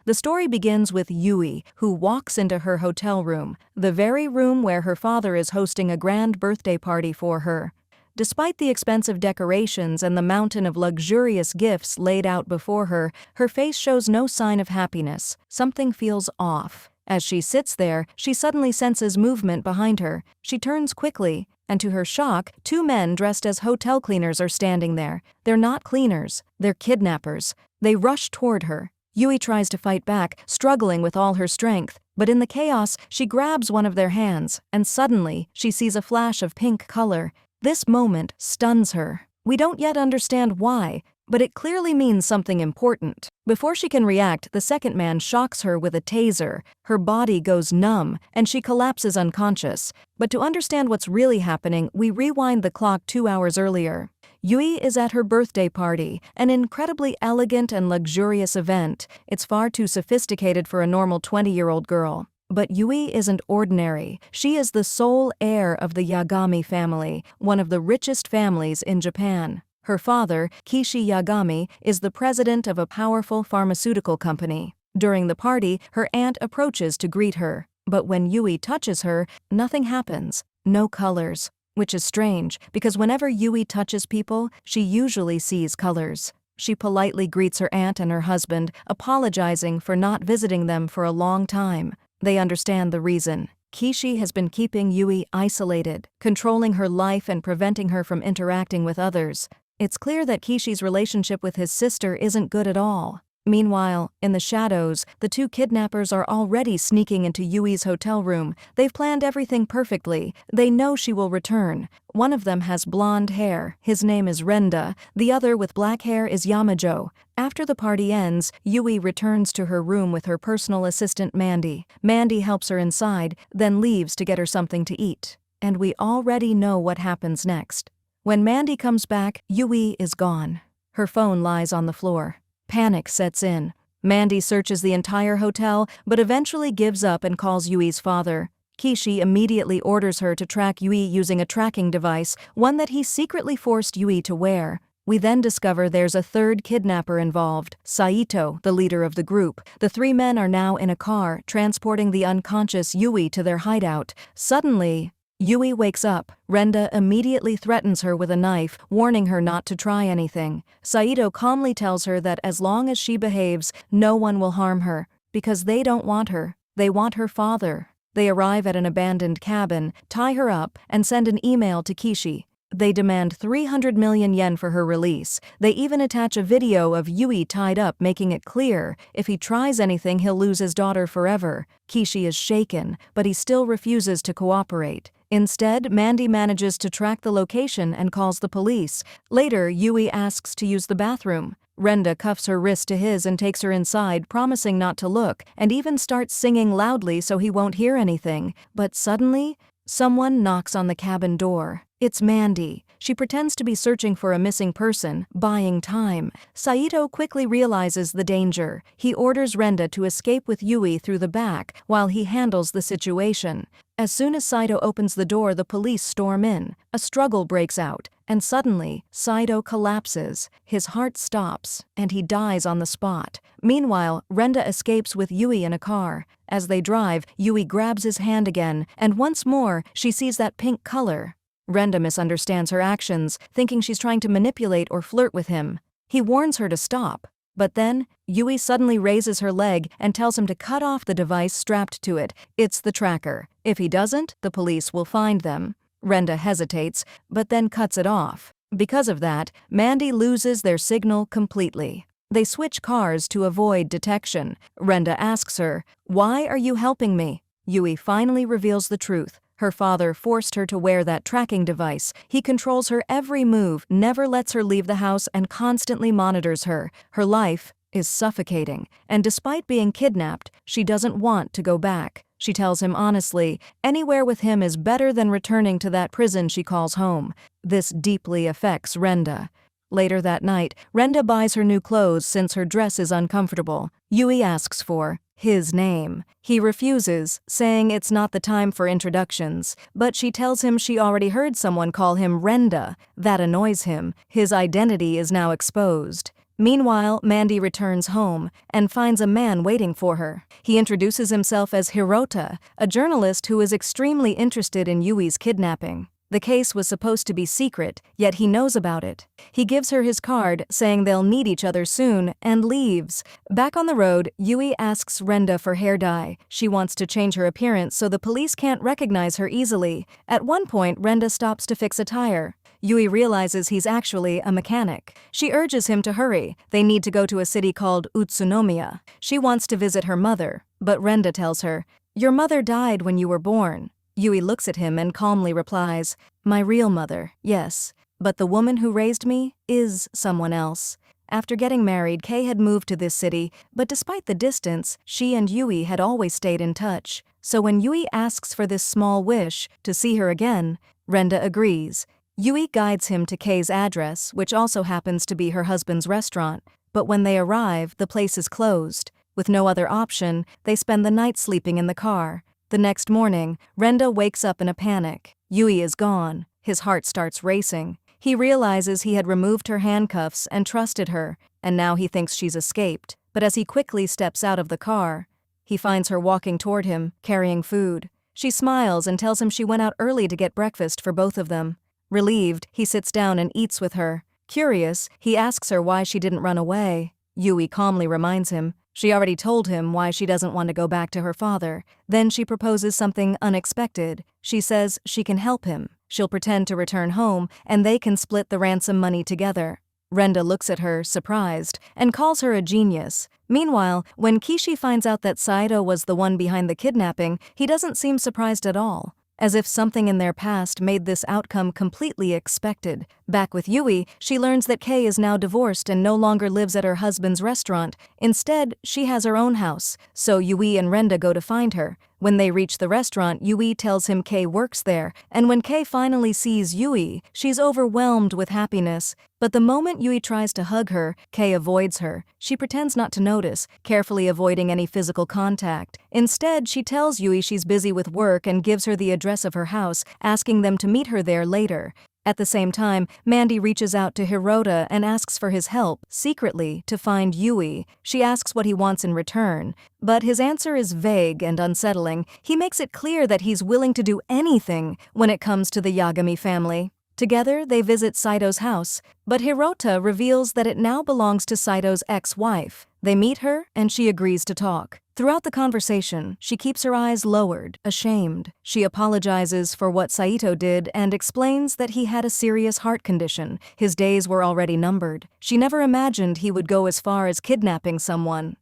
The story begins with Yui, who walks into her hotel room, the very room where her father is hosting a grand birthday party for her. Despite the expensive decorations and the mountain of luxurious gifts laid out before her, her face shows no sign of happiness. Something feels off. As she sits there, she suddenly senses movement behind her. She turns quickly, and to her shock, two men dressed as hotel cleaners are standing there. They're not cleaners, they're kidnappers. They rush toward her. Yui tries to fight back, struggling with all her strength, but in the chaos, she grabs one of their hands, and suddenly, she sees a flash of pink color. This moment stuns her. We don't yet understand why, but it clearly means something important. Before she can react, the second man shocks her with a taser. Her body goes numb, and she collapses unconscious. But to understand what's really happening, we rewind the clock 2 hours earlier. Yui is at her birthday party, an incredibly elegant and luxurious event. It's far too sophisticated for a normal 20-year-old girl. But Yui isn't ordinary. She is the sole heir of the Yagami family, one of the richest families in Japan. Her father, Kishi Yagami, is the president of a powerful pharmaceutical company. During the party, her aunt approaches to greet her. But when Yui touches her, nothing happens. No colors. Which is strange, because whenever Yui touches people, she usually sees colors. She politely greets her aunt and her husband, apologizing for not visiting them for a long time. They understand the reason. Kishi has been keeping Yui isolated, controlling her life and preventing her from interacting with others. It's clear that Kishi's relationship with his sister isn't good at all. Meanwhile, in the shadows, the two kidnappers are already sneaking into Yui's hotel room. They've planned everything perfectly. They know she will return. One of them has blonde hair. His name is Renda. The other with black hair is Yamajo. After the party ends, Yui returns to her room with her personal assistant Mandy. Mandy helps her inside, then leaves to get her something to eat. And we already know what happens next. When Mandy comes back, Yui is gone. Her phone lies on the floor. Panic sets in. Mandy searches the entire hotel, but eventually gives up and calls Yui's father. Kishi immediately orders her to track Yui using a tracking device, one that he secretly forced Yui to wear. We then discover there's a third kidnapper involved, Saito, the leader of the group. The three men are now in a car, transporting the unconscious Yui to their hideout. Suddenly, Yui wakes up. Renda immediately threatens her with a knife, warning her not to try anything. Saito calmly tells her that as long as she behaves, no one will harm her, because they don't want her. They want her father. They arrive at an abandoned cabin, tie her up, and send an email to Kishi. They demand 300 million yen for her release. They even attach a video of Yui tied up, making it clear, if he tries anything he'll lose his daughter forever. Kishi is shaken, but he still refuses to cooperate. Instead, Mandy manages to track the location and calls the police. Later, Yui asks to use the bathroom. Renda cuffs her wrist to his and takes her inside, promising not to look, and even starts singing loudly so he won't hear anything. But suddenly, someone knocks on the cabin door. It's Mandy. She pretends to be searching for a missing person, buying time. Saito quickly realizes the danger. He orders Renda to escape with Yui through the back while he handles the situation. As soon as Saito opens the door, the police storm in. A struggle breaks out, and suddenly, Saito collapses. His heart stops, and he dies on the spot. Meanwhile, Renda escapes with Yui in a car. As they drive, Yui grabs his hand again, and once more, she sees that pink color. Renda misunderstands her actions, thinking she's trying to manipulate or flirt with him. He warns her to stop. But then, Yui suddenly raises her leg and tells him to cut off the device strapped to it. It's the tracker. If he doesn't, the police will find them. Renda hesitates, but then cuts it off. Because of that, Mandy loses their signal completely. They switch cars to avoid detection. Renda asks her, "Why are you helping me?" Yui finally reveals the truth. Her father forced her to wear that tracking device. He controls her every move, never lets her leave the house, and constantly monitors her. Her life is suffocating, and despite being kidnapped, she doesn't want to go back. She tells him honestly, anywhere with him is better than returning to that prison she calls home. This deeply affects Renda. Later that night, Renda buys her new clothes since her dress is uncomfortable. Yui asks for his name. He refuses, saying it's not the time for introductions, but she tells him she already heard someone call him Renda. That annoys him. His identity is now exposed. Meanwhile, Mandy returns home and finds a man waiting for her. He introduces himself as Hirota, a journalist who is extremely interested in Yui's kidnapping. The case was supposed to be secret, yet he knows about it. He gives her his card, saying they'll need each other soon, and leaves. Back on the road, Yui asks Renda for hair dye. She wants to change her appearance so the police can't recognize her easily. At one point, Renda stops to fix a tire. Yui realizes he's actually a mechanic. She urges him to hurry. They need to go to a city called Utsunomiya. She wants to visit her mother, but Renda tells her, "Your mother died when you were born." Yui looks at him and calmly replies, "My real mother, yes, but the woman who raised me is someone else." After getting married, Kei had moved to this city, but despite the distance, she and Yui had always stayed in touch. So when Yui asks for this small wish, to see her again, Renda agrees. Yui guides him to Kei's address, which also happens to be her husband's restaurant, but when they arrive, the place is closed. With no other option, they spend the night sleeping in the car. The next morning, Renda wakes up in a panic. Yui is gone. His heart starts racing. He realizes he had removed her handcuffs and trusted her, and now he thinks she's escaped. But as he quickly steps out of the car, he finds her walking toward him, carrying food. She smiles and tells him she went out early to get breakfast for both of them. Relieved, he sits down and eats with her. Curious, he asks her why she didn't run away. Yui calmly reminds him she already told him why she doesn't want to go back to her father. Then she proposes something unexpected. She says she can help him. She'll pretend to return home, and they can split the ransom money together. Renda looks at her, surprised, and calls her a genius. Meanwhile, when Kishi finds out that Saito was the one behind the kidnapping, he doesn't seem surprised at all. As if something in their past made this outcome completely expected. Back with Yui, she learns that Kei is now divorced and no longer lives at her husband's restaurant. Instead, she has her own house, so Yui and Renda go to find her. When they reach the restaurant, Yui tells him Kei works there, and when Kei finally sees Yui, she's overwhelmed with happiness. But the moment Yui tries to hug her, Kei avoids her. She pretends not to notice, carefully avoiding any physical contact. Instead, she tells Yui she's busy with work and gives her the address of her house, asking them to meet her there later. At the same time, Mandy reaches out to Hirota and asks for his help, secretly, to find Yui. She asks what he wants in return, but his answer is vague and unsettling. He makes it clear that he's willing to do anything when it comes to the Yagami family. Together, they visit Saito's house, but Hirota reveals that it now belongs to Saito's ex-wife. They meet her, and she agrees to talk. Throughout the conversation, she keeps her eyes lowered, ashamed. She apologizes for what Saito did and explains that he had a serious heart condition. His days were already numbered. She never imagined he would go as far as kidnapping someone.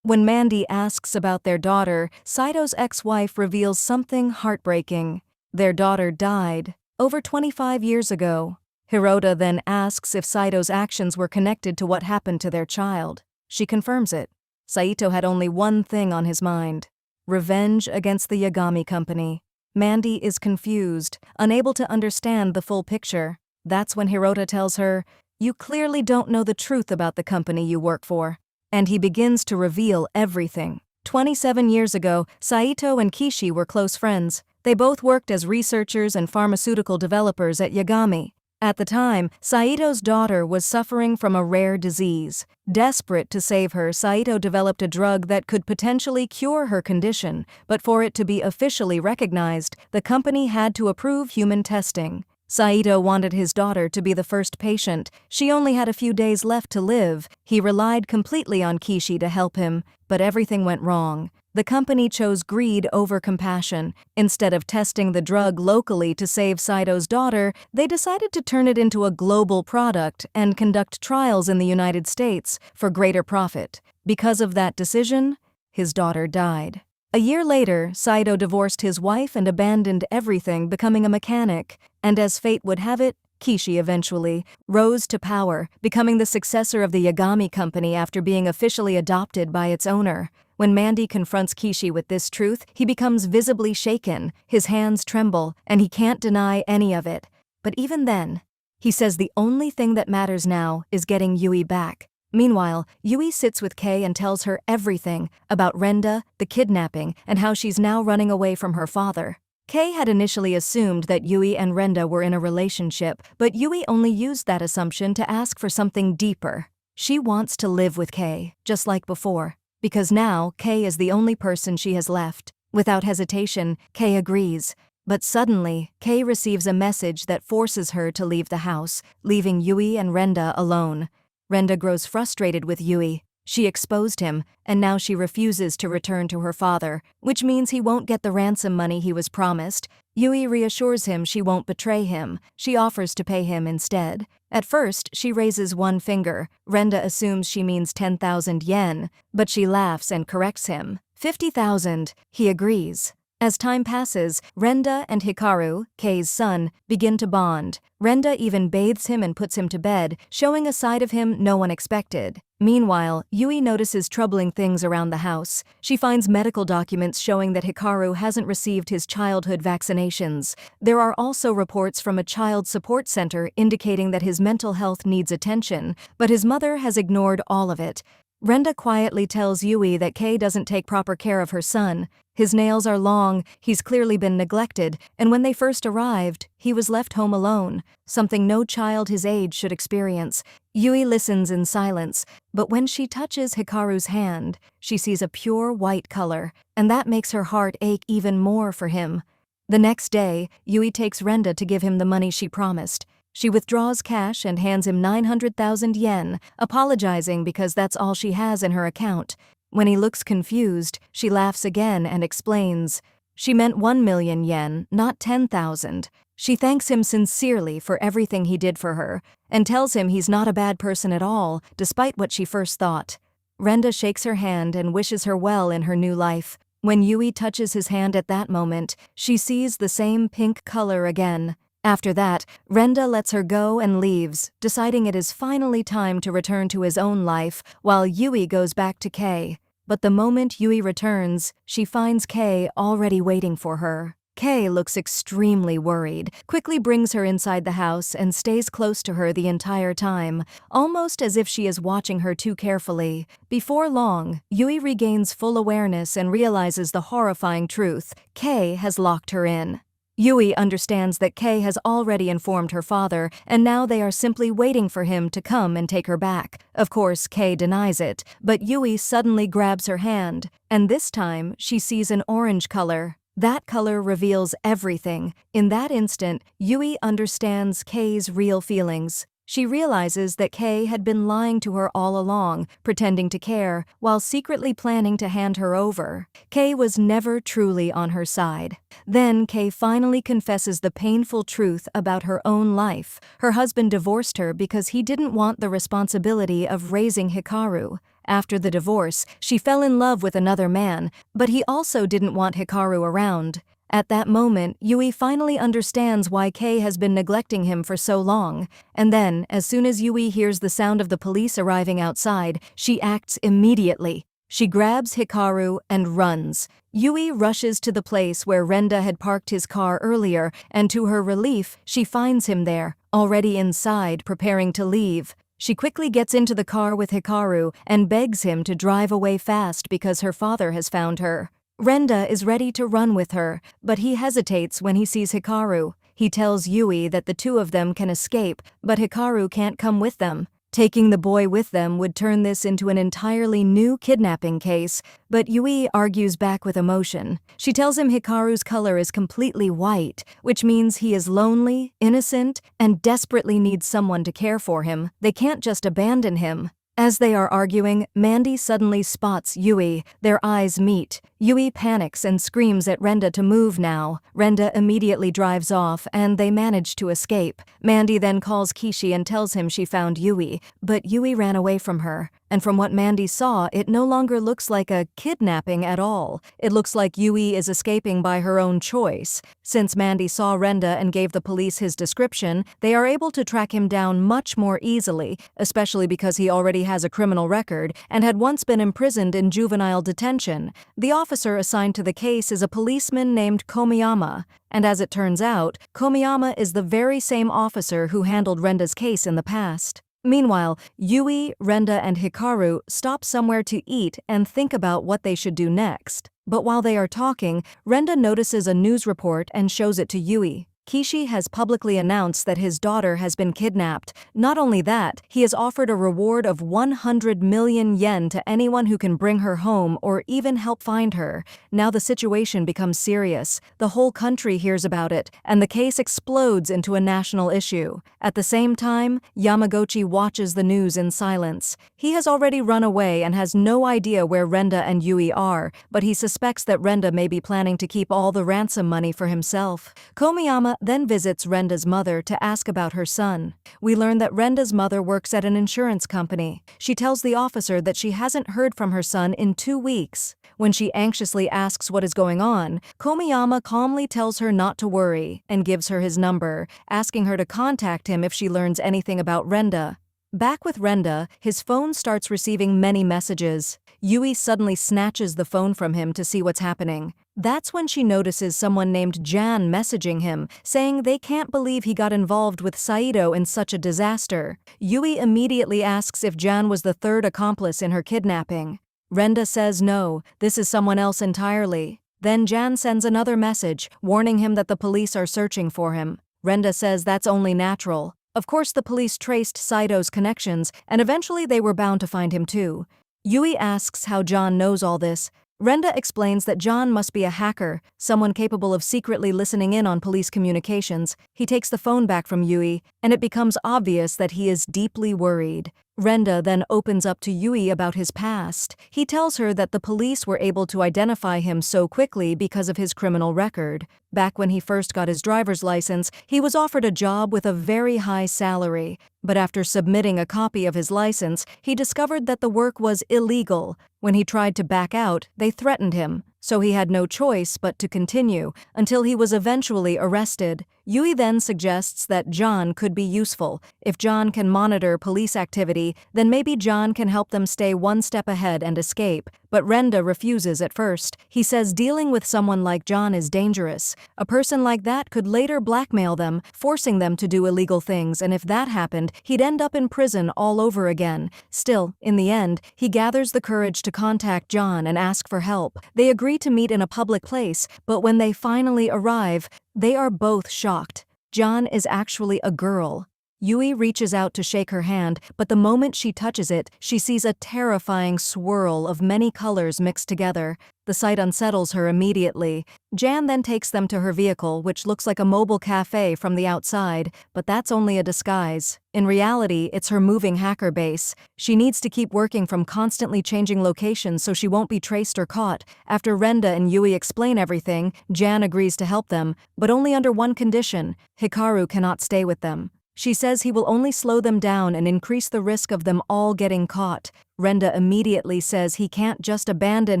When Mandy asks about their daughter, Saito's ex-wife reveals something heartbreaking. Their daughter died over 25 years ago. Hirota then asks if Saito's actions were connected to what happened to their child. She confirms it. Saito had only one thing on his mind: revenge against the Yagami company. Mandy is confused, unable to understand the full picture. That's when Hirota tells her, "You clearly don't know the truth about the company you work for." And he begins to reveal everything. 27 years ago, Saito and Kishi were close friends. They both worked as researchers and pharmaceutical developers at Yagami. At the time, Saito's daughter was suffering from a rare disease. Desperate to save her, Saito developed a drug that could potentially cure her condition, but for it to be officially recognized, the company had to approve human testing. Saito wanted his daughter to be the first patient. She only had a few days left to live. He relied completely on Kishi to help him, but everything went wrong. The company chose greed over compassion. Instead of testing the drug locally to save Saito's daughter, they decided to turn it into a global product and conduct trials in the United States for greater profit. Because of that decision, his daughter died. A year later, Saito divorced his wife and abandoned everything, becoming a mechanic. And as fate would have it, Kishi eventually rose to power, becoming the successor of the Yagami company after being officially adopted by its owner. When Mandy confronts Kishi with this truth, he becomes visibly shaken, his hands tremble, and he can't deny any of it. But even then, he says the only thing that matters now is getting Yui back. Meanwhile, Yui sits with Kei and tells her everything about Renda, the kidnapping, and how she's now running away from her father. Kei had initially assumed that Yui and Renda were in a relationship, but Yui only used that assumption to ask for something deeper. She wants to live with Kei, just like before, because now Kei is the only person she has left. Without hesitation, Kei agrees. But suddenly, Kei receives a message that forces her to leave the house, leaving Yui and Renda alone. Renda grows frustrated with Yui. She exposed him, and now she refuses to return to her father, which means he won't get the ransom money he was promised. Yui reassures him she won't betray him. She offers to pay him instead. At first, she raises one finger. Renda assumes she means 10,000 yen, but she laughs and corrects him. 50,000. He agrees. As time passes, Renda and Hikaru, Kei's son, begin to bond. Renda even bathes him and puts him to bed, showing a side of him no one expected. Meanwhile, Yui notices troubling things around the house. She finds medical documents showing that Hikaru hasn't received his childhood vaccinations. There are also reports from a child support center indicating that his mental health needs attention, but his mother has ignored all of it. Renda quietly tells Yui that Kei doesn't take proper care of her son. His nails are long, he's clearly been neglected, and when they first arrived, he was left home alone, something no child his age should experience. Yui listens in silence, but when she touches Hikaru's hand, she sees a pure white color, and that makes her heart ache even more for him. The next day, Yui takes Renda to give him the money she promised. She withdraws cash and hands him 900,000 yen, apologizing because that's all she has in her account. When he looks confused, she laughs again and explains. She meant 1 million yen, not 10,000. She thanks him sincerely for everything he did for her, and tells him he's not a bad person at all, despite what she first thought. Renda shakes her hand and wishes her well in her new life. When Yui touches his hand at that moment, she sees the same pink color again. After that, Renda lets her go and leaves, deciding it is finally time to return to his own life, while Yui goes back to Kei. But the moment Yui returns, she finds Kei already waiting for her. Kei looks extremely worried, quickly brings her inside the house and stays close to her the entire time, almost as if she is watching her too carefully. Before long, Yui regains full awareness and realizes the horrifying truth. Kei has locked her in. Yui understands that Kei has already informed her father, and now they are simply waiting for him to come and take her back. Of course, Kei denies it, but Yui suddenly grabs her hand, and this time she sees an orange color. That color reveals everything. In that instant, Yui understands Kei's real feelings. She realizes that Kei had been lying to her all along, pretending to care, while secretly planning to hand her over. Kei was never truly on her side. Then Kei finally confesses the painful truth about her own life. Her husband divorced her because he didn't want the responsibility of raising Hikaru. After the divorce, she fell in love with another man, but he also didn't want Hikaru around. At that moment, Yui finally understands why Kei has been neglecting him for so long, and then, as soon as Yui hears the sound of the police arriving outside, she acts immediately. She grabs Hikaru and runs. Yui rushes to the place where Renda had parked his car earlier, and to her relief, she finds him there, already inside, preparing to leave. She quickly gets into the car with Hikaru and begs him to drive away fast because her father has found her. Renda is ready to run with her, but he hesitates when he sees Hikaru. He tells Yui that the two of them can escape, but Hikaru can't come with them. Taking the boy with them would turn this into an entirely new kidnapping case, but Yui argues back with emotion. She tells him Hikaru's color is completely white, which means he is lonely, innocent, and desperately needs someone to care for him. They can't just abandon him. As they are arguing, Mandy suddenly spots Yui. Their eyes meet. Yui panics and screams at Renda to move now. Renda immediately drives off, and they manage to escape. Mandy then calls Kishi and tells him she found Yui, but Yui ran away from her. And from what Mandy saw, it no longer looks like a kidnapping at all. It looks like Yui is escaping by her own choice. Since Mandy saw Renda and gave the police his description, they are able to track him down much more easily, especially because he already has a criminal record and had once been imprisoned in juvenile detention. The officer assigned to the case is a policeman named Komiyama, and as it turns out, Komiyama is the very same officer who handled Renda's case in the past. Meanwhile, Yui, Renda, and Hikaru stop somewhere to eat and think about what they should do next. But while they are talking, Renda notices a news report and shows it to Yui. Kishi has publicly announced that his daughter has been kidnapped. Not only that, he has offered a reward of 100 million yen to anyone who can bring her home or even help find her. Now the situation becomes serious. The whole country hears about it, and the case explodes into a national issue. At the same time, Yamaguchi watches the news in silence. He has already run away and has no idea where Renda and Yui are, but he suspects that Renda may be planning to keep all the ransom money for himself. Komiyama then visits Renda's mother to ask about her son. We learn that Renda's mother works at an insurance company. She tells the officer that she hasn't heard from her son in 2 weeks. When she anxiously asks what is going on, Komiyama calmly tells her not to worry and gives her his number, asking her to contact him if she learns anything about Renda. Back with Renda, his phone starts receiving many messages. Yui suddenly snatches the phone from him to see what's happening. That's when she notices someone named Jan messaging him, saying they can't believe he got involved with Saito in such a disaster. Yui immediately asks if Jan was the third accomplice in her kidnapping. Renda says no, this is someone else entirely. Then Jan sends another message, warning him that the police are searching for him. Renda says that's only natural. Of course, the police traced Saito's connections, and eventually they were bound to find him too. Yui asks how John knows all this. Renda explains that John must be a hacker, someone capable of secretly listening in on police communications. He takes the phone back from Yui, and it becomes obvious that he is deeply worried. Renda then opens up to Yui about his past. He tells her that the police were able to identify him so quickly because of his criminal record. Back when he first got his driver's license, he was offered a job with a very high salary. But after submitting a copy of his license, he discovered that the work was illegal. When he tried to back out, they threatened him, so he had no choice but to continue, until he was eventually arrested. Yui then suggests that John could be useful. If John can monitor police activity, then maybe John can help them stay one step ahead and escape. But Renda refuses at first. He says dealing with someone like John is dangerous. A person like that could later blackmail them, forcing them to do illegal things, and if that happened, he'd end up in prison all over again. Still, in the end, he gathers the courage to contact John and ask for help. They agree to meet in a public place, but when they finally arrive, they are both shocked. John is actually a girl. Yui reaches out to shake her hand, but the moment she touches it, she sees a terrifying swirl of many colors mixed together. The sight unsettles her immediately. Jan then takes them to her vehicle, which looks like a mobile cafe from the outside, but that's only a disguise. In reality, it's her moving hacker base. She needs to keep working from constantly changing locations so she won't be traced or caught. After Renda and Yui explain everything, Jan agrees to help them, but only under one condition: Hikaru cannot stay with them. She says he will only slow them down and increase the risk of them all getting caught. Renda immediately says he can't just abandon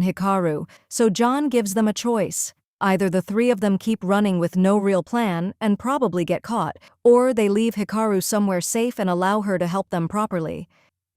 Hikaru, so John gives them a choice. Either the three of them keep running with no real plan and probably get caught, or they leave Hikaru somewhere safe and allow her to help them properly.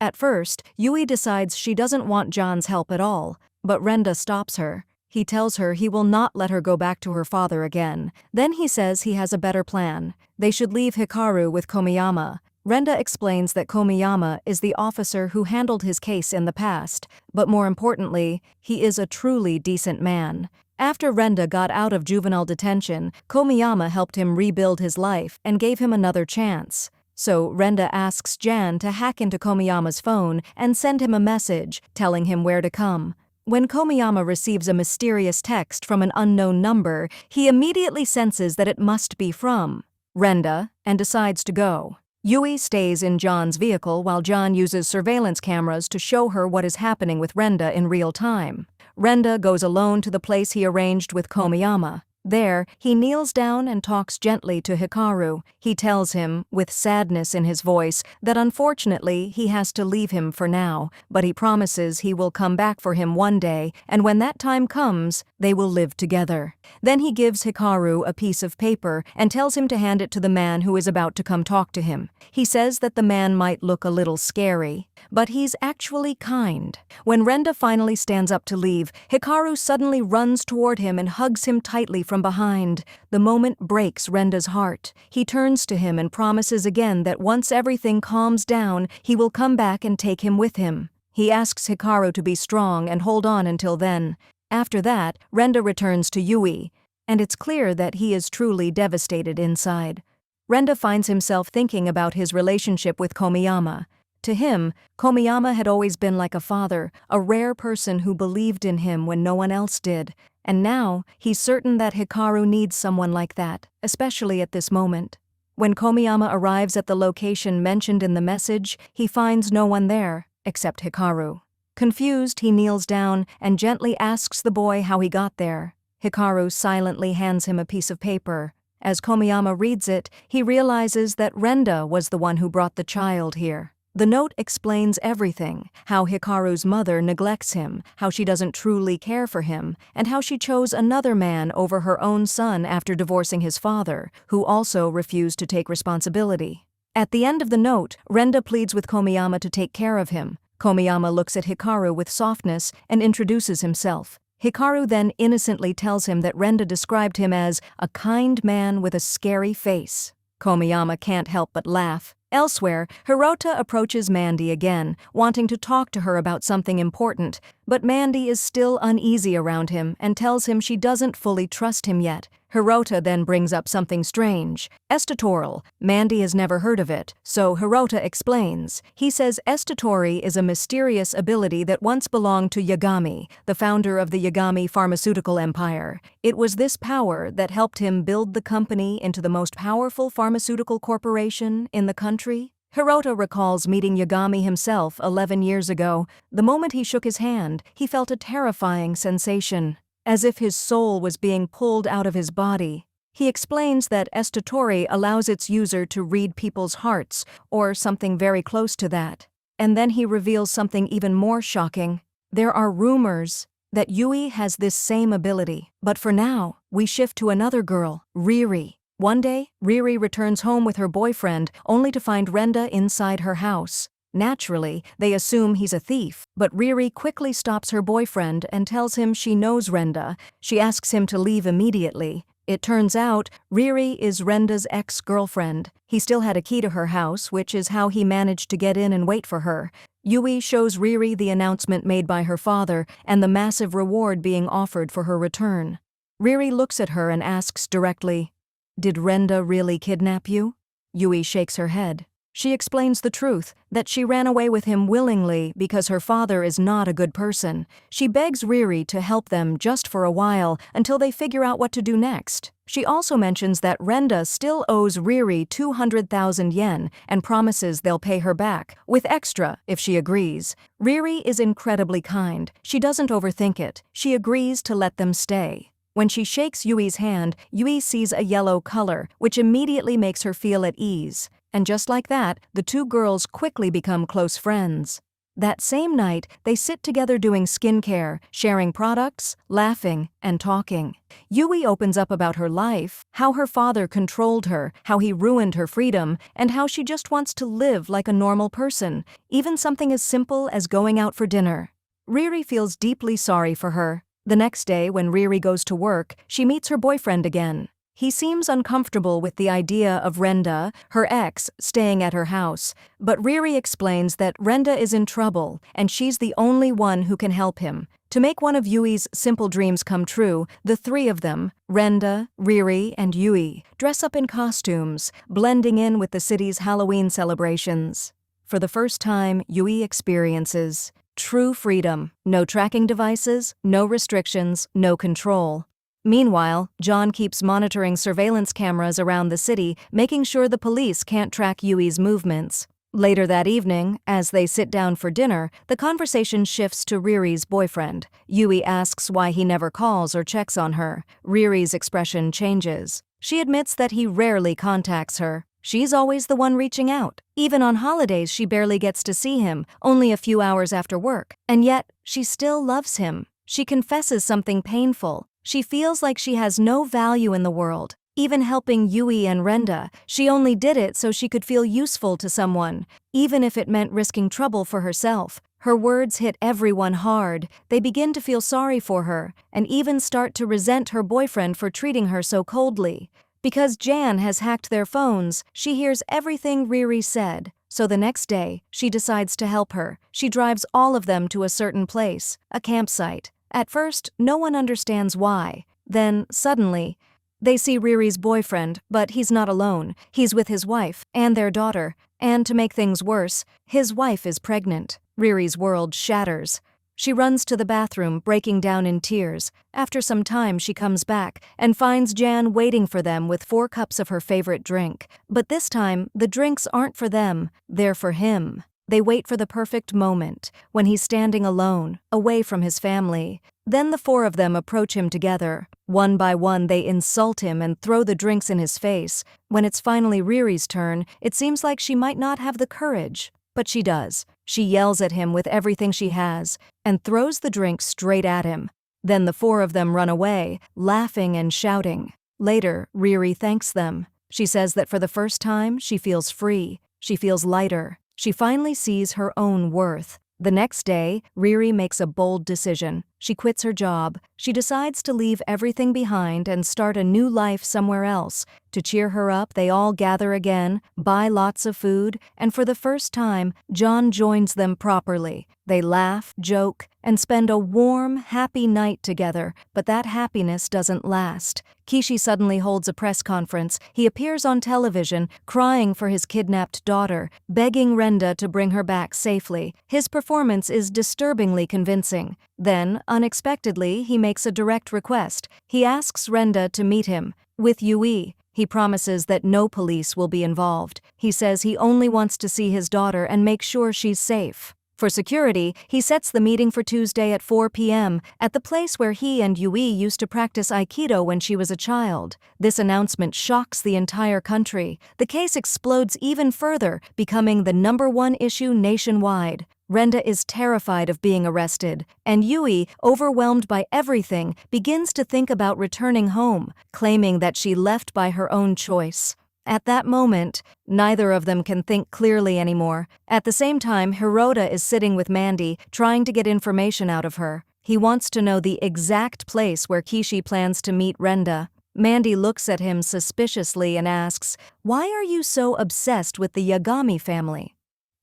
At first, Yui decides she doesn't want John's help at all, but Renda stops her. He tells her he will not let her go back to her father again. Then he says he has a better plan. They should leave Hikaru with Komiyama. Renda explains that Komiyama is the officer who handled his case in the past, but more importantly, he is a truly decent man. After Renda got out of juvenile detention, Komiyama helped him rebuild his life and gave him another chance. So Renda asks Jan to hack into Komiyama's phone and send him a message telling him where to come. When Komiyama receives a mysterious text from an unknown number, he immediately senses that it must be from Renda and decides to go. Yui stays in John's vehicle while John uses surveillance cameras to show her what is happening with Renda in real time. Renda goes alone to the place he arranged with Komiyama. There, he kneels down and talks gently to Hikaru. He tells him, with sadness in his voice, that unfortunately he has to leave him for now, but he promises he will come back for him one day, and when that time comes, they will live together. Then he gives Hikaru a piece of paper and tells him to hand it to the man who is about to come talk to him. He says that the man might look a little scary, but he's actually kind. When Renda finally stands up to leave, Hikaru suddenly runs toward him and hugs him tightly from behind. The moment breaks Renda's heart. He turns to him and promises again that once everything calms down, he will come back and take him with him. He asks Hikaru to be strong and hold on until then. After that, Renda returns to Yui, and it's clear that he is truly devastated inside. Renda finds himself thinking about his relationship with Komiyama. To him, Komiyama had always been like a father, a rare person who believed in him when no one else did, and now he's certain that Hikaru needs someone like that, especially at this moment. When Komiyama arrives at the location mentioned in the message, he finds no one there, except Hikaru. Confused, he kneels down and gently asks the boy how he got there. Hikaru silently hands him a piece of paper. As Komiyama reads it, he realizes that Renda was the one who brought the child here. The note explains everything: how Hikaru's mother neglects him, how she doesn't truly care for him, and how she chose another man over her own son after divorcing his father, who also refused to take responsibility. At the end of the note, Renda pleads with Komiyama to take care of him. Komiyama looks at Hikaru with softness and introduces himself. Hikaru then innocently tells him that Renda described him as a kind man with a scary face. Komiyama can't help but laugh. Elsewhere, Hirota approaches Mandy again, wanting to talk to her about something important, but Mandy is still uneasy around him and tells him she doesn't fully trust him yet. Hirota then brings up something strange: Estatorial. Mandy has never heard of it, so Hirota explains. He says Estatori is a mysterious ability that once belonged to Yagami, the founder of the Yagami pharmaceutical empire. It was this power that helped him build the company into the most powerful pharmaceutical corporation in the country. Hirota recalls meeting Yagami himself 11 years ago. The moment he shook his hand, he felt a terrifying sensation, as if his soul was being pulled out of his body. He explains that Estatori allows its user to read people's hearts, or something very close to that. And then he reveals something even more shocking. There are rumors that Yui has this same ability. But for now, we shift to another girl, Riri. One day, Riri returns home with her boyfriend, only to find Renda inside her house. Naturally, they assume he's a thief, but Riri quickly stops her boyfriend and tells him she knows Renda. She asks him to leave immediately. It turns out, Riri is Renda's ex-girlfriend. He still had a key to her house, which is how he managed to get in and wait for her. Yui shows Riri the announcement made by her father and the massive reward being offered for her return. Riri looks at her and asks directly, "Did Renda really kidnap you?" Yui shakes her head. She explains the truth, that she ran away with him willingly because her father is not a good person. She begs Riri to help them just for a while until they figure out what to do next. She also mentions that Renda still owes Riri 200,000 yen and promises they'll pay her back, with extra if she agrees. Riri is incredibly kind. She doesn't overthink it. She agrees to let them stay. When she shakes Yui's hand, Yui sees a yellow color, which immediately makes her feel at ease. And just like that, the two girls quickly become close friends. That same night, they sit together doing skincare, sharing products, laughing, and talking. Yui opens up about her life, how her father controlled her, how he ruined her freedom, and how she just wants to live like a normal person, even something as simple as going out for dinner. Riri feels deeply sorry for her. The next day, when Riri goes to work, she meets her boyfriend again. He seems uncomfortable with the idea of Renda, her ex, staying at her house, but Riri explains that Renda is in trouble and she's the only one who can help him. To make one of Yui's simple dreams come true, the three of them, Renda, Riri, and Yui, dress up in costumes, blending in with the city's Halloween celebrations. For the first time, Yui experiences true freedom. No tracking devices, no restrictions, no control. Meanwhile, John keeps monitoring surveillance cameras around the city, making sure the police can't track Yui's movements. Later that evening, as they sit down for dinner, the conversation shifts to Riri's boyfriend. Yui asks why he never calls or checks on her. Riri's expression changes. She admits that he rarely contacts her. She's always the one reaching out. Even on holidays, she barely gets to see him, only a few hours after work. And yet, she still loves him. She confesses something painful. She feels like she has no value in the world. Even helping Yui and Renda, she only did it so she could feel useful to someone, even if it meant risking trouble for herself. Her words hit everyone hard. They begin to feel sorry for her, and even start to resent her boyfriend for treating her so coldly. Because Jan has hacked their phones, she hears everything Riri said. So the next day, she decides to help her. She drives all of them to a certain place, a campsite. At first, no one understands why. Then, suddenly, they see Riri's boyfriend, but he's not alone. He's with his wife and their daughter. And to make things worse, his wife is pregnant. Riri's world shatters. She runs to the bathroom, breaking down in tears. After some time, she comes back and finds Jan waiting for them with 4 cups of her favorite drink. But this time, the drinks aren't for them, they're for him. They wait for the perfect moment, when he's standing alone, away from his family. Then the 4 of them approach him together. One by one, they insult him and throw the drinks in his face. When it's finally Riri's turn, it seems like she might not have the courage. But she does. She yells at him with everything she has, and throws the drink straight at him. Then the 4 of them run away, laughing and shouting. Later, Riri thanks them. She says that for the first time, she feels free. She feels lighter. She finally sees her own worth. The next day, Riri makes a bold decision. She quits her job. She decides to leave everything behind and start a new life somewhere else. To cheer her up, they all gather again, buy lots of food, and for the first time, John joins them properly. They laugh, joke, and spend a warm, happy night together, but that happiness doesn't last. Kishi suddenly holds a press conference. He appears on television, crying for his kidnapped daughter, begging Renda to bring her back safely. His performance is disturbingly convincing. Then, unexpectedly, he makes a direct request. He asks Renda to meet him with Yui. He promises that no police will be involved. He says he only wants to see his daughter and make sure she's safe. For security, he sets the meeting for Tuesday at 4 p.m. at the place where he and Yui used to practice Aikido when she was a child. This announcement shocks the entire country. The case explodes even further, becoming the #1 issue nationwide. Renda is terrified of being arrested, and Yui, overwhelmed by everything, begins to think about returning home, claiming that she left by her own choice. At that moment, neither of them can think clearly anymore. At the same time, Hirota is sitting with Mandy, trying to get information out of her. He wants to know the exact place where Kishi plans to meet Renda. Mandy looks at him suspiciously and asks, "Why are you so obsessed with the Yagami family?"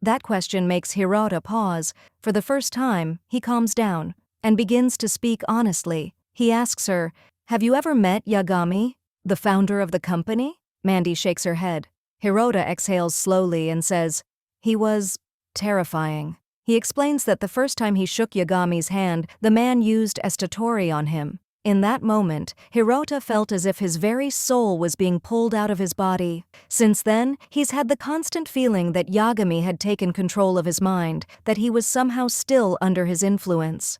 That question makes Hirota pause. For the first time, he calms down and begins to speak honestly. He asks her, "Have you ever met Yagami, the founder of the company?" Mandy shakes her head. Hirota exhales slowly and says, "He was terrifying." He explains that the first time he shook Yagami's hand, the man used estatori on him. In that moment, Hirota felt as if his very soul was being pulled out of his body. Since then, he's had the constant feeling that Yagami had taken control of his mind, that he was somehow still under his influence.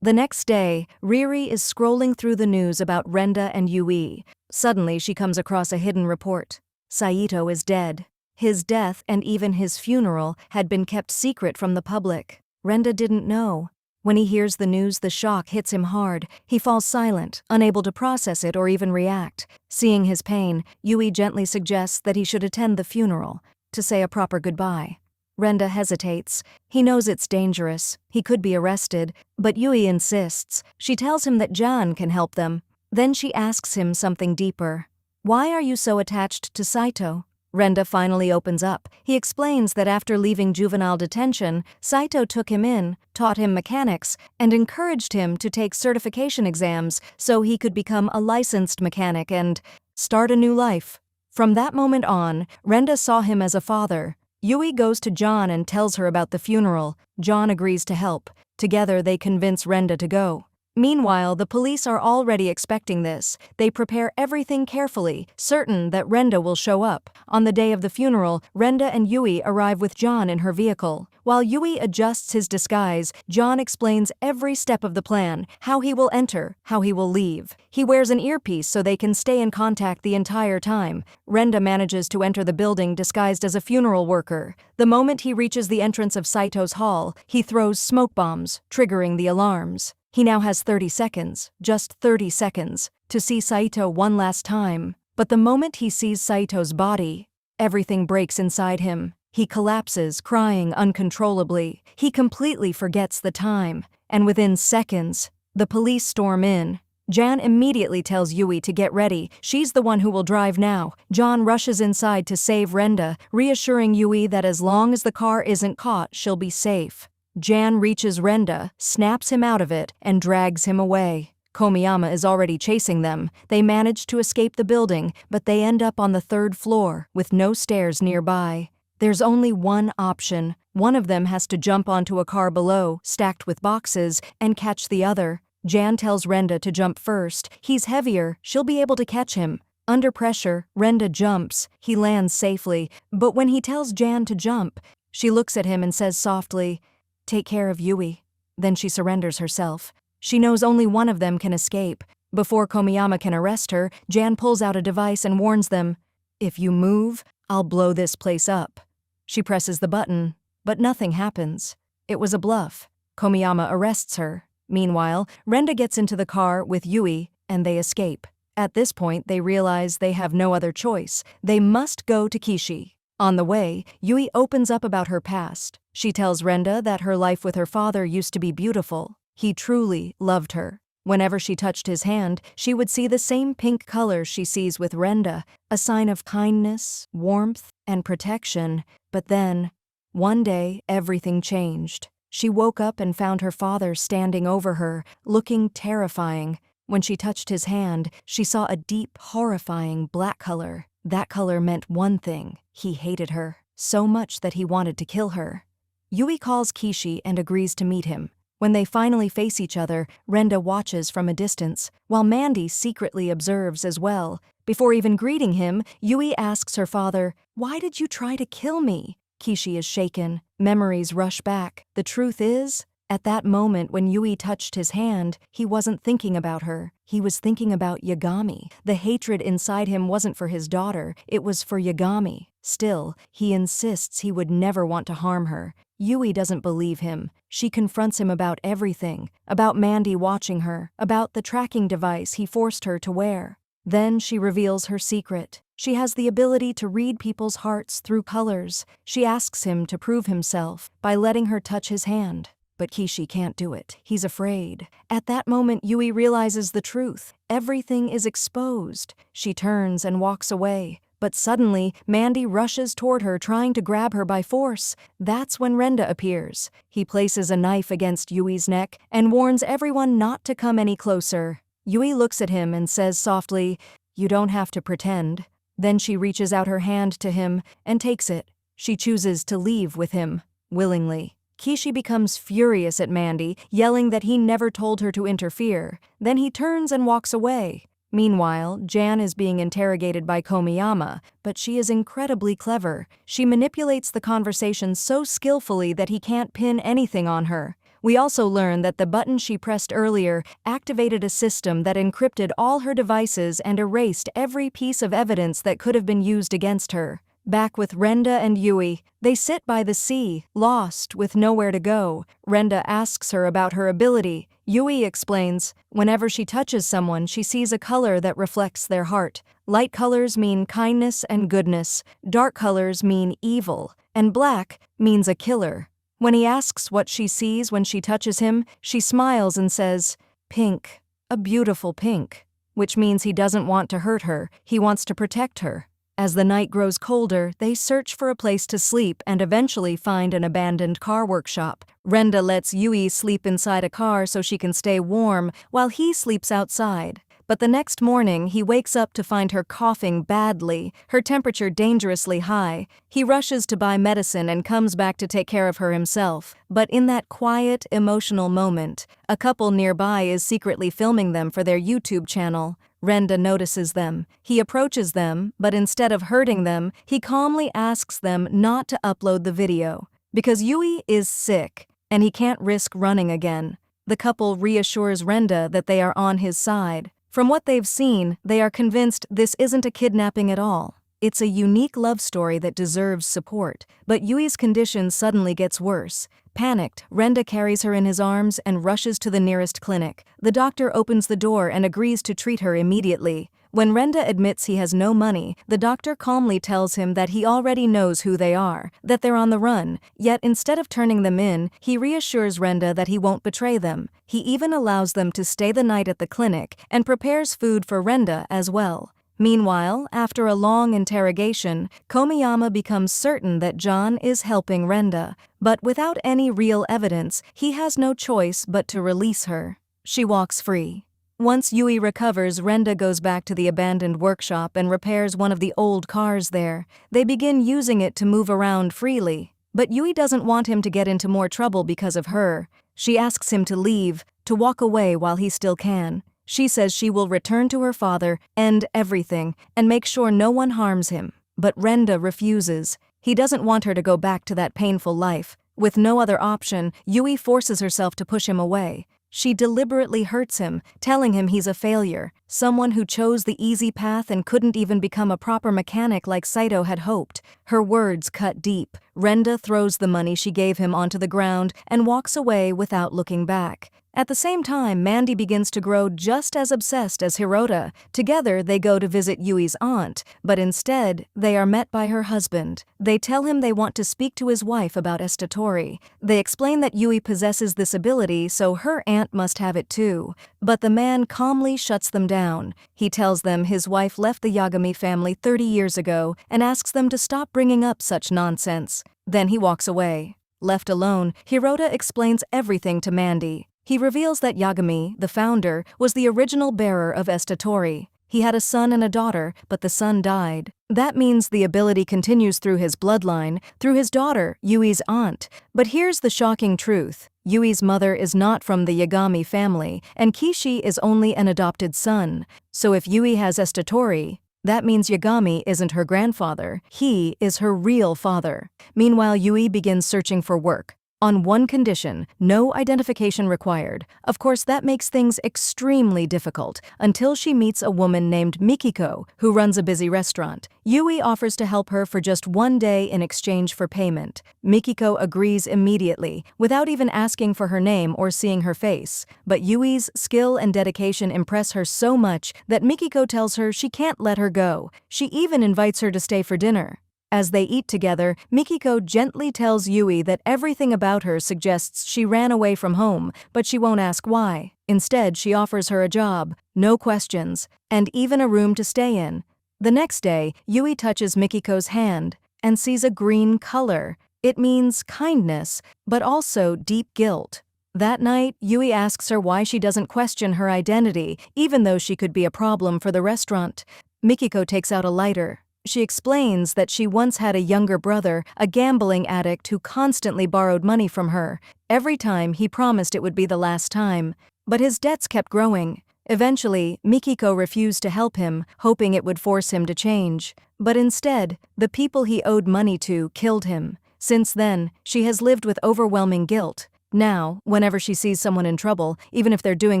The next day, Riri is scrolling through the news about Renda and Yui. Suddenly, she comes across a hidden report. Saito is dead. His death and even his funeral had been kept secret from the public. Renda didn't know. When he hears the news, the shock hits him hard. He falls silent, unable to process it or even react. Seeing his pain, Yui gently suggests that he should attend the funeral, to say a proper goodbye. Renda hesitates. He knows it's dangerous. He could be arrested, but Yui insists. She tells him that Jan can help them. Then she asks him something deeper. "Why are you so attached to Saito?" Renda finally opens up. He explains that after leaving juvenile detention, Saito took him in, taught him mechanics, and encouraged him to take certification exams so he could become a licensed mechanic and start a new life. From that moment on, Renda saw him as a father. Yui goes to John and tells her about the funeral. John agrees to help. Together, they convince Renda to go. Meanwhile, the police are already expecting this. They prepare everything carefully, certain that Renda will show up. On the day of the funeral, Renda and Yui arrive with John in her vehicle. While Yui adjusts his disguise, John explains every step of the plan, how he will enter, how he will leave. He wears an earpiece so they can stay in contact the entire time. Renda manages to enter the building disguised as a funeral worker. The moment he reaches the entrance of Saito's hall, he throws smoke bombs, triggering the alarms. He now has 30 seconds, just 30 seconds, to see Saito one last time. But the moment he sees Saito's body, everything breaks inside him. He collapses, crying uncontrollably. He completely forgets the time. And within seconds, the police storm in. Jan immediately tells Yui to get ready. She's the one who will drive now. John rushes inside to save Renda, reassuring Yui that as long as the car isn't caught, she'll be safe. Jan reaches Renda, snaps him out of it, and drags him away. Komiyama is already chasing them. They manage to escape the building, but they end up on the 3rd floor, with no stairs nearby. There's only one option. One of them has to jump onto a car below, stacked with boxes, and catch the other. Jan tells Renda to jump first. He's heavier, she'll be able to catch him. Under pressure, Renda jumps. He lands safely, but when he tells Jan to jump, she looks at him and says softly, "Take care of Yui." Then she surrenders herself. She knows only one of them can escape. Before Komiyama can arrest her, Jan pulls out a device and warns them, "If you move, I'll blow this place up." She presses the button, but nothing happens. It was a bluff. Komiyama arrests her. Meanwhile, Renda gets into the car with Yui, and they escape. At this point, they realize they have no other choice. They must go to Kishi. On the way, Yui opens up about her past. She tells Renda that her life with her father used to be beautiful. He truly loved her. Whenever she touched his hand, she would see the same pink color she sees with Renda, a sign of kindness, warmth, and protection. But then, one day, everything changed. She woke up and found her father standing over her, looking terrifying. When she touched his hand, she saw a deep, horrifying black color. That color meant one thing: he hated her, so much that he wanted to kill her. Yui calls Kishi and agrees to meet him. When they finally face each other, Renda watches from a distance, while Mandy secretly observes as well. Before even greeting him, Yui asks her father, "Why did you try to kill me?" Kishi is shaken. Memories rush back. The truth is, at that moment when Yui touched his hand, he wasn't thinking about her. He was thinking about Yagami. The hatred inside him wasn't for his daughter, it was for Yagami. Still, he insists he would never want to harm her. Yui doesn't believe him. She confronts him about everything, about Mandy watching her, about the tracking device he forced her to wear. Then she reveals her secret. She has the ability to read people's hearts through colors. She asks him to prove himself by letting her touch his hand. But Kishi can't do it. He's afraid. At that moment, Yui realizes the truth. Everything is exposed. She turns and walks away. But suddenly, Mandy rushes toward her, trying to grab her by force. That's when Renda appears. He places a knife against Yui's neck and warns everyone not to come any closer. Yui looks at him and says softly, "You don't have to pretend." Then she reaches out her hand to him and takes it. She chooses to leave with him, willingly. Kishi becomes furious at Mandy, yelling that he never told her to interfere. Then he turns and walks away. Meanwhile, Jan is being interrogated by Komiyama, but she is incredibly clever. She manipulates the conversation so skillfully that he can't pin anything on her. We also learn that the button she pressed earlier activated a system that encrypted all her devices and erased every piece of evidence that could have been used against her. Back with Renda and Yui, they sit by the sea, lost, with nowhere to go. Renda asks her about her ability. Yui explains, whenever she touches someone, she sees a color that reflects their heart. Light colors mean kindness and goodness, dark colors mean evil, and black means a killer. When he asks what she sees when she touches him, she smiles and says, "Pink, a beautiful pink," which means he doesn't want to hurt her, he wants to protect her. As the night grows colder, they search for a place to sleep and eventually find an abandoned car workshop. Renda lets Yui sleep inside a car so she can stay warm while he sleeps outside. But the next morning, he wakes up to find her coughing badly, her temperature dangerously high. He rushes to buy medicine and comes back to take care of her himself. But in that quiet, emotional moment, a couple nearby is secretly filming them for their YouTube channel. Renda notices them. He approaches them, but instead of hurting them, he calmly asks them not to upload the video. Because Yui is sick, and he can't risk running again. The couple reassures Renda that they are on his side. From what they've seen, they are convinced this isn't a kidnapping at all. It's a unique love story that deserves support. But Yui's condition suddenly gets worse. Panicked, Renda carries her in his arms and rushes to the nearest clinic. The doctor opens the door and agrees to treat her immediately. When Renda admits he has no money, the doctor calmly tells him that he already knows who they are, that they're on the run. Yet instead of turning them in, he reassures Renda that he won't betray them. He even allows them to stay the night at the clinic and prepares food for Renda as well. Meanwhile, after a long interrogation, Komiyama becomes certain that John is helping Renda. But without any real evidence, he has no choice but to release her. She walks free. Once Yui recovers, Renda goes back to the abandoned workshop and repairs one of the old cars there. They begin using it to move around freely. But Yui doesn't want him to get into more trouble because of her. She asks him to leave, to walk away while he still can. She says she will return to her father, end everything, and make sure no one harms him. But Renda refuses. He doesn't want her to go back to that painful life. With no other option, Yui forces herself to push him away. She deliberately hurts him, telling him he's a failure, someone who chose the easy path and couldn't even become a proper mechanic like Saito had hoped. Her words cut deep. Renda throws the money she gave him onto the ground and walks away without looking back. At the same time, Mandy begins to grow just as obsessed as Hirota. Together, they go to visit Yui's aunt, but instead, they are met by her husband. They tell him they want to speak to his wife about Estatori. They explain that Yui possesses this ability, so her aunt must have it too. But the man calmly shuts them down. He tells them his wife left the Yagami family 30 years ago and asks them to stop bringing up such nonsense. Then he walks away. Left alone, Hirota explains everything to Mandy. He reveals that Yagami, the founder, was the original bearer of Estatori. He had a son and a daughter, but the son died. That means the ability continues through his bloodline, through his daughter, Yui's aunt. But here's the shocking truth. Yui's mother is not from the Yagami family, and Kishi is only an adopted son. So if Yui has Estatori, that means Yagami isn't her grandfather. He is her real father. Meanwhile, Yui begins searching for work. On one condition, no identification required. Of course, that makes things extremely difficult until she meets a woman named Mikiko, who runs a busy restaurant. Yui offers to help her for just one day in exchange for payment. Mikiko agrees immediately, without even asking for her name or seeing her face. But Yui's skill and dedication impress her so much that Mikiko tells her she can't let her go. She even invites her to stay for dinner. As they eat together, Mikiko gently tells Yui that everything about her suggests she ran away from home, but she won't ask why. Instead, she offers her a job, no questions, and even a room to stay in. The next day, Yui touches Mikiko's hand and sees a green color. It means kindness, but also deep guilt. That night, Yui asks her why she doesn't question her identity, even though she could be a problem for the restaurant. Mikiko takes out a lighter. She explains that she once had a younger brother, a gambling addict who constantly borrowed money from her. Every time, he promised it would be the last time. But his debts kept growing. Eventually, Mikiko refused to help him, hoping it would force him to change. But instead, the people he owed money to killed him. Since then, she has lived with overwhelming guilt. Now, whenever she sees someone in trouble, even if they're doing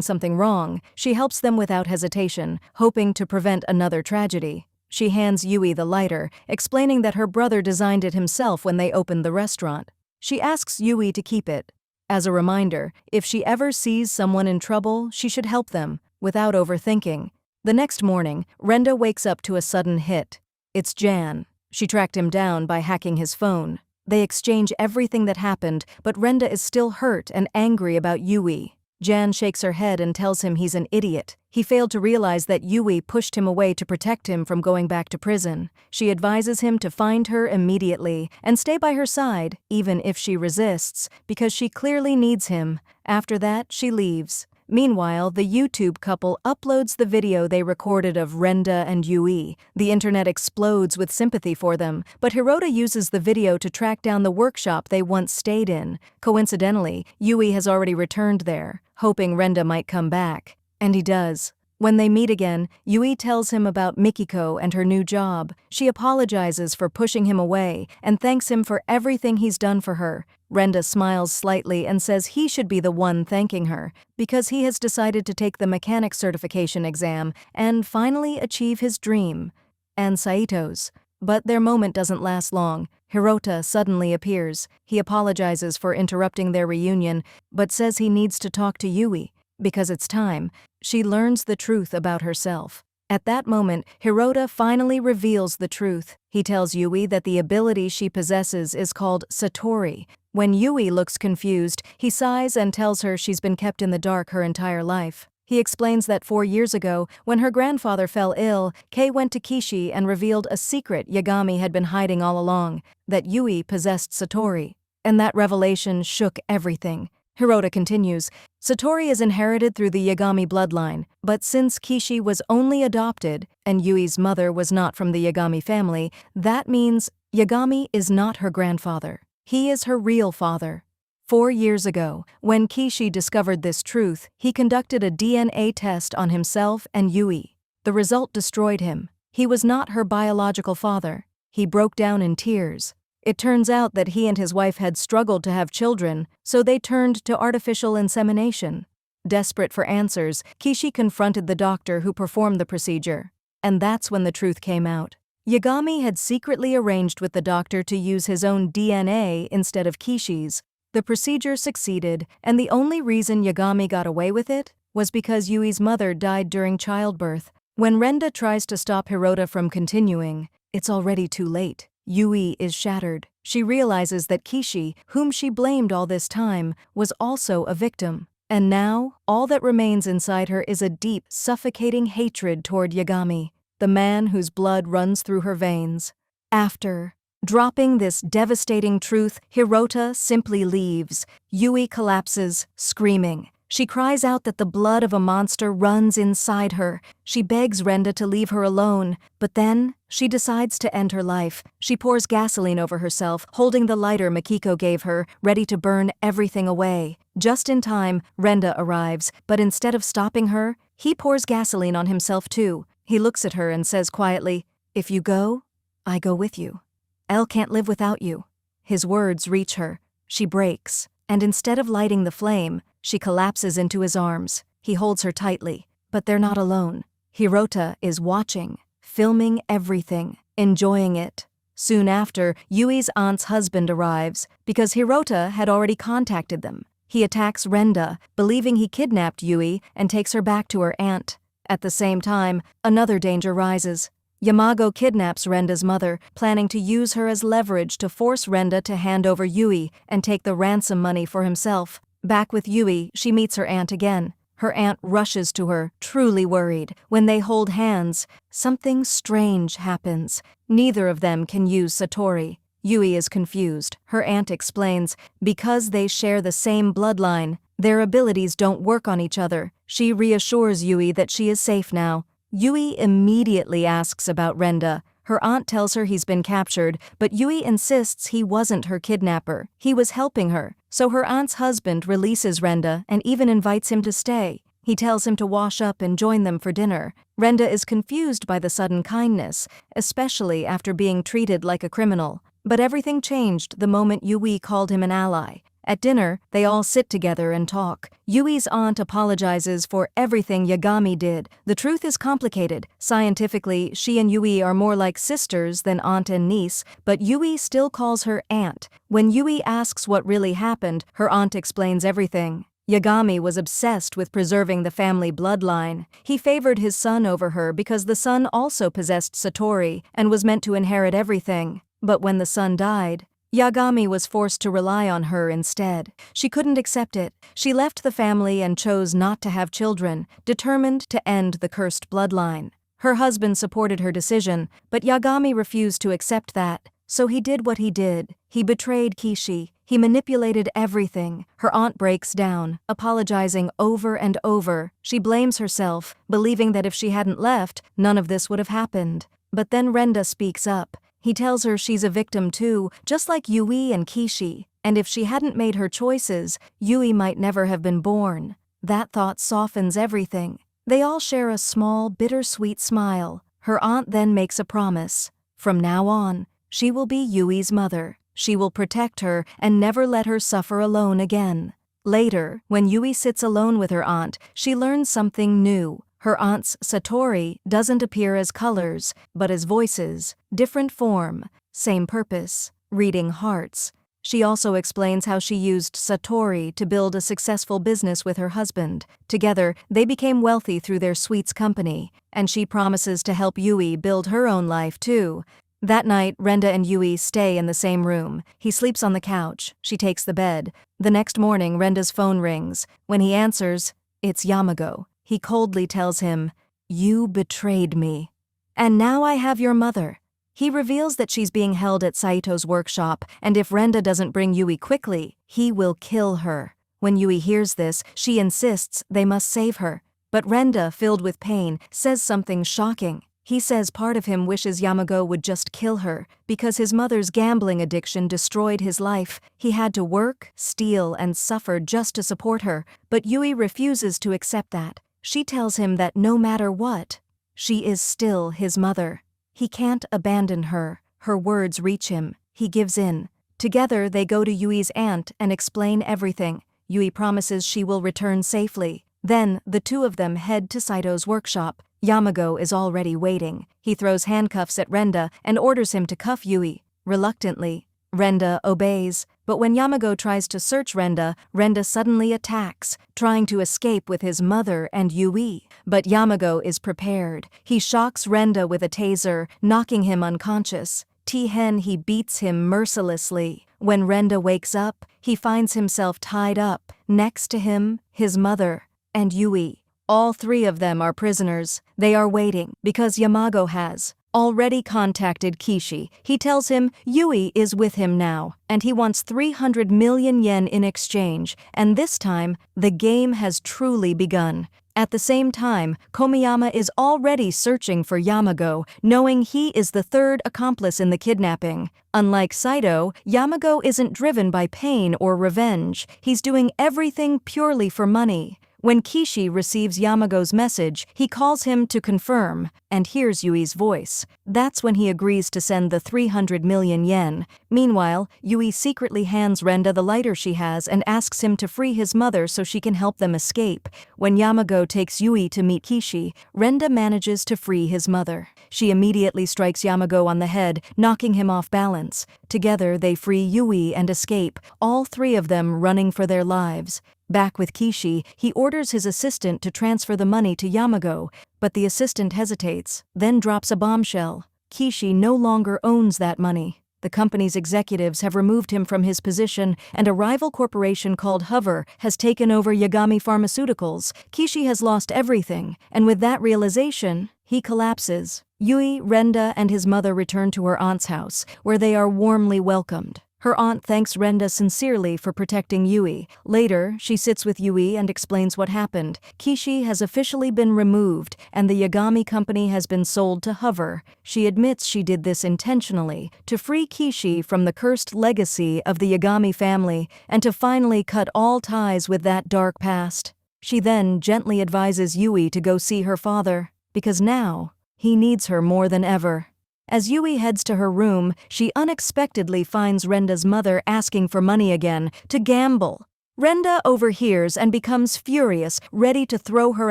something wrong, she helps them without hesitation, hoping to prevent another tragedy. She hands Yui the lighter, explaining that her brother designed it himself when they opened the restaurant. She asks Yui to keep it. As a reminder, if she ever sees someone in trouble, she should help them, without overthinking. The next morning, Renda wakes up to a sudden hit. It's Jan. She tracked him down by hacking his phone. They exchange everything that happened, but Renda is still hurt and angry about Yui. Jan shakes her head and tells him he's an idiot. He failed to realize that Yui pushed him away to protect him from going back to prison. She advises him to find her immediately and stay by her side, even if she resists, because she clearly needs him. After that, she leaves. Meanwhile, the YouTube couple uploads the video they recorded of Renda and Yui. The internet explodes with sympathy for them, but Hirota uses the video to track down the workshop they once stayed in. Coincidentally, Yui has already returned there, hoping Renda might come back. And he does. When they meet again, Yui tells him about Mikiko and her new job. She apologizes for pushing him away and thanks him for everything he's done for her. Renda smiles slightly and says he should be the one thanking her, because he has decided to take the mechanic certification exam and finally achieve his dream. And Saito's. But their moment doesn't last long. Hirota suddenly appears. He apologizes for interrupting their reunion, but says he needs to talk to Yui. Because it's time, she learns the truth about herself. At that moment, Hirota finally reveals the truth. He tells Yui that the ability she possesses is called Satori. When Yui looks confused, he sighs and tells her she's been kept in the dark her entire life. He explains that 4 years ago, when her grandfather fell ill, Kei went to Kishi and revealed a secret Yagami had been hiding all along, that Yui possessed Satori. And that revelation shook everything. Hirota continues, Satori is inherited through the Yagami bloodline, but since Kishi was only adopted and Yui's mother was not from the Yagami family, that means Yagami is not her grandfather. He is her real father. 4 years ago, when Kishi discovered this truth, he conducted a DNA test on himself and Yui. The result destroyed him. He was not her biological father. He broke down in tears. It turns out that he and his wife had struggled to have children, so they turned to artificial insemination. Desperate for answers, Kishi confronted the doctor who performed the procedure. And that's when the truth came out. Yagami had secretly arranged with the doctor to use his own DNA instead of Kishi's. The procedure succeeded, and the only reason Yagami got away with it was because Yui's mother died during childbirth. When Renda tries to stop Hirota from continuing, it's already too late. Yui is shattered. She realizes that Kishi, whom she blamed all this time, was also a victim. And now, all that remains inside her is a deep, suffocating hatred toward Yagami, the man whose blood runs through her veins. After dropping this devastating truth, Hirota simply leaves. Yui collapses, screaming. She cries out that the blood of a monster runs inside her. She begs Renda to leave her alone, but then she decides to end her life. She pours gasoline over herself, holding the lighter Makiko gave her, ready to burn everything away. Just in time, Renda arrives, but instead of stopping her, he pours gasoline on himself too. He looks at her and says quietly, "If you go, I go with you. Elle can't live without you." His words reach her. She breaks, and instead of lighting the flame, she collapses into his arms. He holds her tightly, but they're not alone. Hirota is watching, filming everything, enjoying it. Soon after, Yui's aunt's husband arrives, because Hirota had already contacted them. He attacks Renda, believing he kidnapped Yui, and takes her back to her aunt. At the same time, another danger rises. Yamago kidnaps Renda's mother, planning to use her as leverage to force Renda to hand over Yui and take the ransom money for himself. Back with Yui, she meets her aunt again. Her aunt rushes to her, truly worried. When they hold hands, something strange happens. Neither of them can use Satori. Yui is confused. Her aunt explains, because they share the same bloodline, their abilities don't work on each other. She reassures Yui that she is safe now. Yui immediately asks about Renda. Her aunt tells her he's been captured, but Yui insists he wasn't her kidnapper. He was helping her. So her aunt's husband releases Renda and even invites him to stay. He tells him to wash up and join them for dinner. Renda is confused by the sudden kindness, especially after being treated like a criminal. But everything changed the moment Yui called him an ally. At dinner, they all sit together and talk. Yui's aunt apologizes for everything Yagami did. The truth is complicated. Scientifically, she and Yui are more like sisters than aunt and niece, but Yui still calls her aunt. When Yui asks what really happened, her aunt explains everything. Yagami was obsessed with preserving the family bloodline. He favored his son over her because the son also possessed Satori and was meant to inherit everything. But when the son died, Yagami was forced to rely on her instead. She couldn't accept it. She left the family and chose not to have children, determined to end the cursed bloodline. Her husband supported her decision, but Yagami refused to accept that. So he did what he did. He betrayed Kishi. He manipulated everything. Her aunt breaks down, apologizing over and over. She blames herself, believing that if she hadn't left, none of this would have happened. But then Renda speaks up. He tells her she's a victim too, just like Yui and Kishi, and if she hadn't made her choices, Yui might never have been born. That thought softens everything. They all share a small, bittersweet smile. Her aunt then makes a promise. From now on, she will be Yui's mother. She will protect her and never let her suffer alone again. Later, when Yui sits alone with her aunt, she learns something new. Her aunt's Satori doesn't appear as colors, but as voices, different form, same purpose, reading hearts. She also explains how she used Satori to build a successful business with her husband. Together, they became wealthy through their sweets company, and she promises to help Yui build her own life too. That night, Renda and Yui stay in the same room. He sleeps on the couch. She takes the bed. The next morning, Renda's phone rings. When he answers, it's Yamago. He coldly tells him, "You betrayed me. And now I have your mother." He reveals that she's being held at Saito's workshop, and if Renda doesn't bring Yui quickly, he will kill her. When Yui hears this, she insists they must save her. But Renda, filled with pain, says something shocking. He says part of him wishes Yamago would just kill her, because his mother's gambling addiction destroyed his life. He had to work, steal, and suffer just to support her, but Yui refuses to accept that. She tells him that no matter what, she is still his mother. He can't abandon her. Her words reach him. He gives in. Together they go to Yui's aunt and explain everything. Yui promises she will return safely. Then, the two of them head to Saito's workshop. Yamago is already waiting. He throws handcuffs at Renda and orders him to cuff Yui. Reluctantly, Renda obeys, but when Yamago tries to search Renda, Renda suddenly attacks, trying to escape with his mother and Yui. But Yamago is prepared. He shocks Renda with a taser, knocking him unconscious. He beats him mercilessly. When Renda wakes up, he finds himself tied up. Next to him, his mother and Yui. All three of them are prisoners. They are waiting because Yamago has already contacted Kishi. He tells him Yui is with him now, and he wants 300 million yen in exchange, and this time, the game has truly begun. At the same time, Komiyama is already searching for Yamago, knowing he is the third accomplice in the kidnapping. Unlike Saito, Yamago isn't driven by pain or revenge. He's doing everything purely for money. When Kishi receives Yamago's message, he calls him to confirm, and hears Yui's voice. That's when he agrees to send the 300 million yen. Meanwhile, Yui secretly hands Renda the lighter she has and asks him to free his mother so she can help them escape. When Yamago takes Yui to meet Kishi, Renda manages to free his mother. She immediately strikes Yamago on the head, knocking him off balance. Together they free Yui and escape, all three of them running for their lives. Back with Kishi, he orders his assistant to transfer the money to Yamago, but the assistant hesitates, then drops a bombshell. Kishi no longer owns that money. The company's executives have removed him from his position, and a rival corporation called Hover has taken over Yagami Pharmaceuticals. Kishi has lost everything, and with that realization, he collapses. Yui, Renda, and his mother return to her aunt's house, where they are warmly welcomed. Her aunt thanks Renda sincerely for protecting Yui. Later, she sits with Yui and explains what happened. Kishi has officially been removed, and the Yagami company has been sold to Hover. She admits she did this intentionally, to free Kishi from the cursed legacy of the Yagami family, and to finally cut all ties with that dark past. She then gently advises Yui to go see her father, because now, he needs her more than ever. As Yui heads to her room, she unexpectedly finds Renda's mother asking for money again, to gamble. Renda overhears and becomes furious, ready to throw her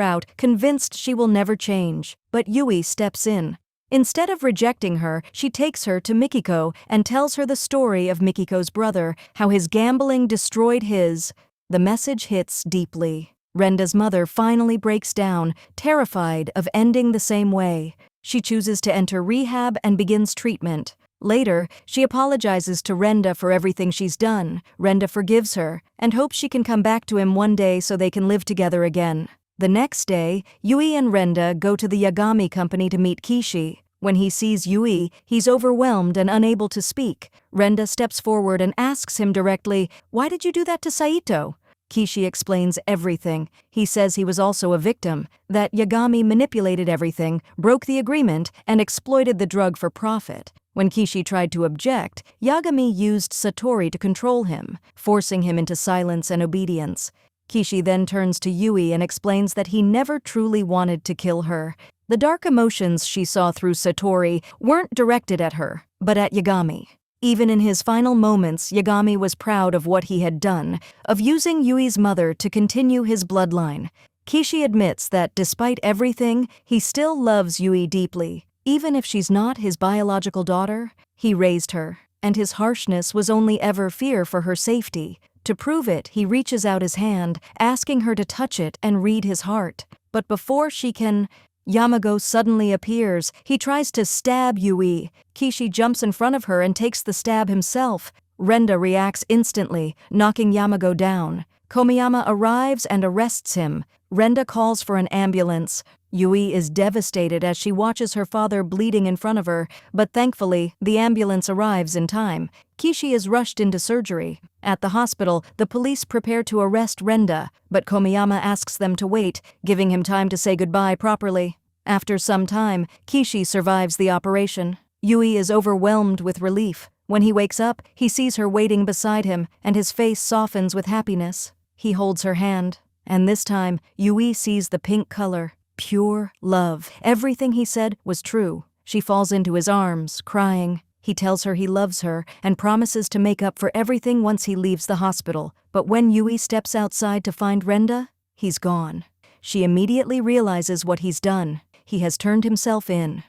out, convinced she will never change. But Yui steps in. Instead of rejecting her, she takes her to Mikiko and tells her the story of Mikiko's brother, how his gambling destroyed his. The message hits deeply. Renda's mother finally breaks down, terrified of ending the same way. She chooses to enter rehab and begins treatment. Later, she apologizes to Renda for everything she's done. Renda forgives her and hopes she can come back to him one day so they can live together again. The next day, Yui and Renda go to the Yagami company to meet Kishi. When he sees Yui, he's overwhelmed and unable to speak. Renda steps forward and asks him directly, "Why did you do that to Saito?" Kishi explains everything. He says he was also a victim, that Yagami manipulated everything, broke the agreement, and exploited the drug for profit. When Kishi tried to object, Yagami used Satori to control him, forcing him into silence and obedience. Kishi then turns to Yui and explains that he never truly wanted to kill her. The dark emotions she saw through Satori weren't directed at her, but at Yagami. Even in his final moments, Yagami was proud of what he had done, of using Yui's mother to continue his bloodline. Kishi admits that despite everything, he still loves Yui deeply. Even if she's not his biological daughter, he raised her, and his harshness was only ever fear for her safety. To prove it, he reaches out his hand, asking her to touch it and read his heart. But before she can, Yamago suddenly appears. He tries to stab Yui. Kishi jumps in front of her and takes the stab himself. Renda reacts instantly, knocking Yamago down. Komiyama arrives and arrests him. Renda calls for an ambulance. Yui is devastated as she watches her father bleeding in front of her, but thankfully, the ambulance arrives in time. Kishi is rushed into surgery. At the hospital, the police prepare to arrest Renda, but Komiyama asks them to wait, giving him time to say goodbye properly. After some time, Kishi survives the operation. Yui is overwhelmed with relief. When he wakes up, he sees her waiting beside him, and his face softens with happiness. He holds her hand, and this time, Yui sees the pink color. Pure love. Everything he said was true. She falls into his arms, crying. He tells her he loves her and promises to make up for everything once he leaves the hospital. But when Yui steps outside to find Renda, he's gone. She immediately realizes what he's done. He has turned himself in.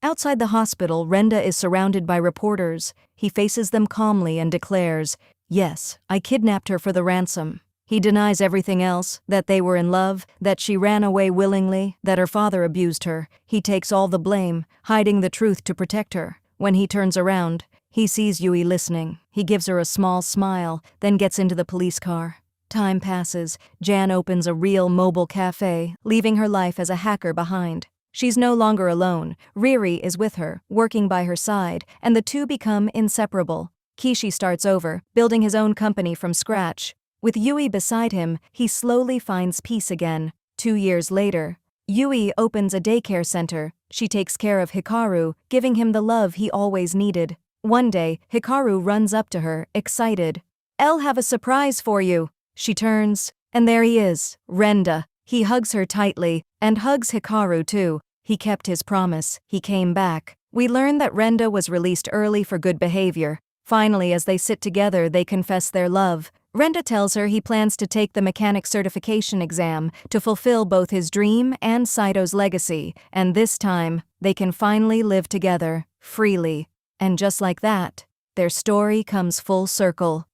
Outside the hospital, Renda is surrounded by reporters. He faces them calmly and declares, "Yes, I kidnapped her for the ransom." He denies everything else, that they were in love, that she ran away willingly, that her father abused her. He takes all the blame, hiding the truth to protect her. When he turns around, he sees Yui listening. He gives her a small smile, then gets into the police car. Time passes. Jan opens a real mobile cafe, leaving her life as a hacker behind. She's no longer alone. Riri is with her, working by her side, and the two become inseparable. Kishi starts over, building his own company from scratch. With Yui beside him, he slowly finds peace again. 2 years later, Yui opens a daycare center. She takes care of Hikaru, giving him the love he always needed. One day, Hikaru runs up to her, excited. "I'll have a surprise for you." She turns, and there he is, Renda. He hugs her tightly, and hugs Hikaru too. He kept his promise. He came back. We learn that Renda was released early for good behavior. Finally, as they sit together, they confess their love. Renda tells her he plans to take the mechanic certification exam to fulfill both his dream and Saito's legacy, and this time, they can finally live together, freely. And just like that, their story comes full circle.